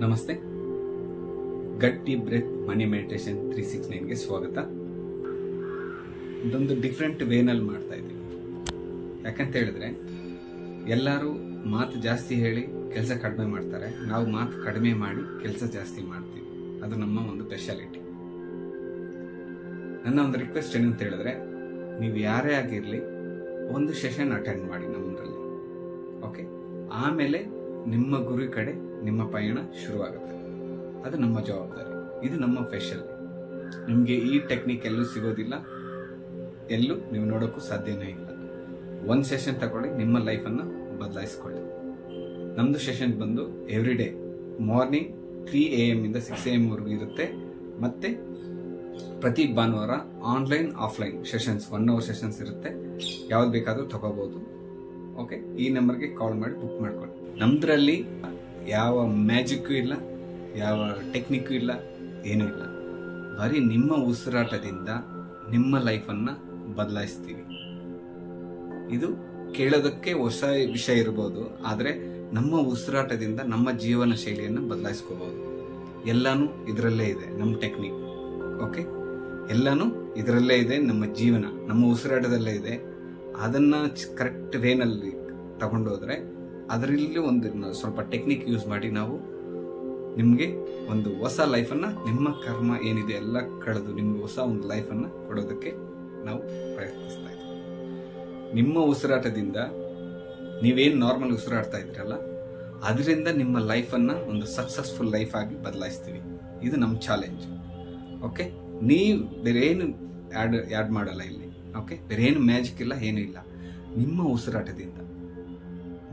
ನಮಸ್ತೆ. ಗಟ್ಟಿ ಬ್ರೆತ್ ಮನಿ ಮೆಡಿಟೇಷನ್ 369ಗೆ ಸ್ವಾಗತ. ಇದೊಂದು ಡಿಫ್ರೆಂಟ್ ವೇನಲ್ಲಿ ಮಾಡ್ತಾ ಇದ್ದೀವಿ. ಯಾಕಂತ ಹೇಳಿದ್ರೆ ಎಲ್ಲರೂ ಮಾತು ಜಾಸ್ತಿ ಹೇಳಿ ಕೆಲಸ ಕಡಿಮೆ ಮಾಡ್ತಾರೆ, ನಾವು ಮಾತು ಕಡಿಮೆ ಮಾಡಿ ಕೆಲಸ ಜಾಸ್ತಿ ಮಾಡ್ತೀವಿ. ಅದು ನಮ್ಮ ಒಂದು ಸ್ಪೆಷಾಲಿಟಿ. ನನ್ನ ಒಂದು ರಿಕ್ವೆಸ್ಟ್ ಏನು ಅಂತ ಹೇಳಿದ್ರೆ, ನೀವು ಯಾರೇ ಆಗಿರಲಿ ಒಂದು ಸೆಷನ್ ಅಟೆಂಡ್ ಮಾಡಿ ನಮ್ಮದ್ರಲ್ಲಿ. ಓಕೆ, ಆಮೇಲೆ ನಿಮ್ಮ ಗುರಿ ಕಡೆ ನಿಮ್ಮ ಪಯಣ ಶುರುವಾಗುತ್ತೆ. ಅದು ನಮ್ಮ ಜವಾಬ್ದಾರಿ, ಇದು ನಮ್ಮ ಸ್ಪೆಷಲ್. ನಿಮಗೆ ಈ ಟೆಕ್ನಿಕ್ ಎಲ್ಲೂ ಸಿಗೋದಿಲ್ಲ, ಎಲ್ಲೂ ನೀವು ನೋಡೋಕ್ಕೂ ಸಾಧ್ಯನೇ ಇಲ್ಲ. ಒಂದು ಸೆಷನ್ ತಗೊಳ್ಳಿ, ನಿಮ್ಮ ಲೈಫನ್ನು ಬದಲಾಯಿಸ್ಕೊಳ್ಳಿ. ನಮ್ಮದು ಸೆಷನ್ ಬಂದು ಎವ್ರಿ ಡೇ ಮಾರ್ನಿಂಗ್ 3 AM ಇಂದ 6 AM ವರೆಗೂ ಇರುತ್ತೆ. ಮತ್ತೆ ಪ್ರತಿ ಭಾನುವಾರ online offline sessions 1 hour sessions ಇರುತ್ತೆ. ಯಾವ್ದು ಬೇಕಾದರೂ ತಗೋಬಹುದು. ಓಕೆ, ಈ ನಂಬರ್ಗೆ ಕಾಲ್ ಮಾಡಿ ಬುಕ್ ಮಾಡ್ಕೊಳ್ಳಿ. ನಮ್ದ್ರಲ್ಲಿ ಯಾವ ಮ್ಯಾಜಿಕ್ಕೂ ಇಲ್ಲ, ಯಾವ ಟೆಕ್ನಿಕ್ಕೂ ಇಲ್ಲ, ಏನೂ ಇಲ್ಲ. ಬರೀ ನಿಮ್ಮ ಉಸಿರಾಟದಿಂದ ನಿಮ್ಮ ಲೈಫನ್ನು ಬದಲಾಯಿಸ್ತೀವಿ. ಇದು ಕೇಳೋದಕ್ಕೆ ಹೊಸ ವಿಷಯ ಇರಬಹುದು, ಆದರೆ ನಮ್ಮ ಉಸಿರಾಟದಿಂದ ನಮ್ಮ ಜೀವನ ಶೈಲಿಯನ್ನು ಬದಲಾಯಿಸ್ಕೋಬಹುದು. ಎಲ್ಲಾನು ಇದರಲ್ಲೇ ಇದೆ, ನಮ್ಮ ಟೆಕ್ನಿಕ್. ಓಕೆ, ಎಲ್ಲಾನು ಇದರಲ್ಲೇ ಇದೆ. ನಮ್ಮ ಜೀವನ ನಮ್ಮ ಉಸಿರಾಟದಲ್ಲೇ ಇದೆ. ಅದನ್ನ ಕರೆಕ್ಟ್ ವೇನಲ್ಲಿ ತಗೊಂಡೋದ್ರೆ ಅದರಲ್ಲಿ ಒಂದು ಸ್ವಲ್ಪ ಟೆಕ್ನಿಕ್ ಯೂಸ್ ಮಾಡಿ ನಾವು ನಿಮಗೆ ಒಂದು ಹೊಸ ಲೈಫನ್ನು, ನಿಮ್ಮ ಕರ್ಮ ಏನಿದೆ ಎಲ್ಲ ಕಳೆದು ನಿಮ್ಗೆ ಹೊಸ ಒಂದು ಲೈಫನ್ನು ಕೊಡೋದಕ್ಕೆ ನಾವು ಪ್ರಯತ್ನಿಸ್ತಾ ಇದ್ದೀವಿ. ನಿಮ್ಮ ಉಸಿರಾಟದಿಂದ ನೀವೇನು ನಾರ್ಮಲ್ ಉಸಿರಾಡ್ತಾ ಇದ್ರಲ್ಲ, ಅದರಿಂದ ನಿಮ್ಮ ಲೈಫನ್ನು ಒಂದು ಸಕ್ಸಸ್ಫುಲ್ ಲೈಫ್ ಆಗಿ ಬದಲಾಯಿಸ್ತೀವಿ. ಇದು ನಮ್ಮ ಚಾಲೆಂಜ್. ಓಕೆ, ನೀವು ಬೇರೆ ಏನು ಆ್ಯಡ್ ಮಾಡಲ್ಲ ಇಲ್ಲಿ. ಓಕೆ, ಬೇರೆ ಏನು ಮ್ಯಾಜಿಕ್ ಇಲ್ಲ, ಏನೂ ಇಲ್ಲ. ನಿಮ್ಮ ಉಸಿರಾಟದಿಂದ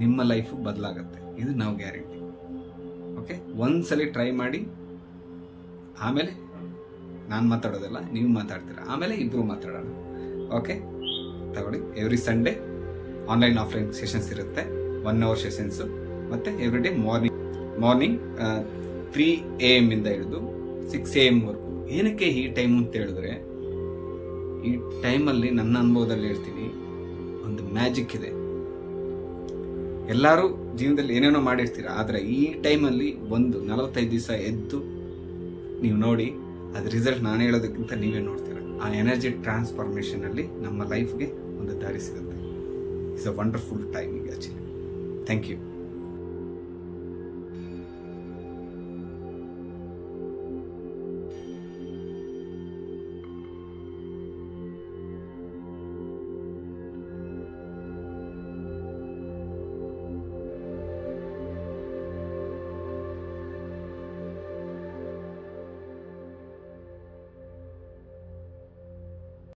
ನಿಮ್ಮ ಲೈಫು ಬದಲಾಗತ್ತೆ, ಇದು ನಾವು ಗ್ಯಾರಂಟಿ. ಓಕೆ, ಒಂದ್ಸಲಿ ಟ್ರೈ ಮಾಡಿ. ಆಮೇಲೆ ನಾನು ಮಾತಾಡೋದಲ್ಲ, ನೀವು ಮಾತಾಡ್ತೀರಾ, ಆಮೇಲೆ ಇಬ್ಬರು ಮಾತಾಡೋಣ. ಓಕೆ, ತಗೊಳ್ಳಿ. Every Sunday online offline sessions ಇರುತ್ತೆ, 1 hour ಸೆಷನ್ಸು. ಮತ್ತೆ ಎವ್ರಿ ಡೇ ಮಾರ್ನಿಂಗ್ 3 AM ಇಂದ ಹಿಡಿದು 6 AM ವರೆಗೂ. ಏನಕ್ಕೆ ಈ ಟೈಮ್ ಅಂತ ಹೇಳಿದ್ರೆ, ಈ ಟೈಮಲ್ಲಿ ನನ್ನ ಅನುಭವದಲ್ಲಿ ಹೇಳ್ತೀನಿ, ಒಂದು ಮ್ಯಾಜಿಕ್ ಇದೆ. ಎಲ್ಲರೂ ಜೀವನದಲ್ಲಿ ಏನೇನೋ ಮಾಡಿರ್ತೀರ, ಆದರೆ ಈ ಟೈಮಲ್ಲಿ ಒಂದು 45 ದಿವಸ ಎದ್ದು ನೀವು ನೋಡಿ, ಅದ್ರ ರಿಸಲ್ಟ್ ನಾನು ಹೇಳೋದಕ್ಕಿಂತ ನೀವೇ ನೋಡ್ತೀರ. ಆ ಎನರ್ಜಿ ಟ್ರಾನ್ಸ್ಫಾರ್ಮೇಷನ್ ಅಲ್ಲಿ ನಮ್ಮ ಲೈಫ್ಗೆ ಒಂದು ದಾರಿ ಸಿಗುತ್ತೆ. It's a wonderful timing actually. Thank you.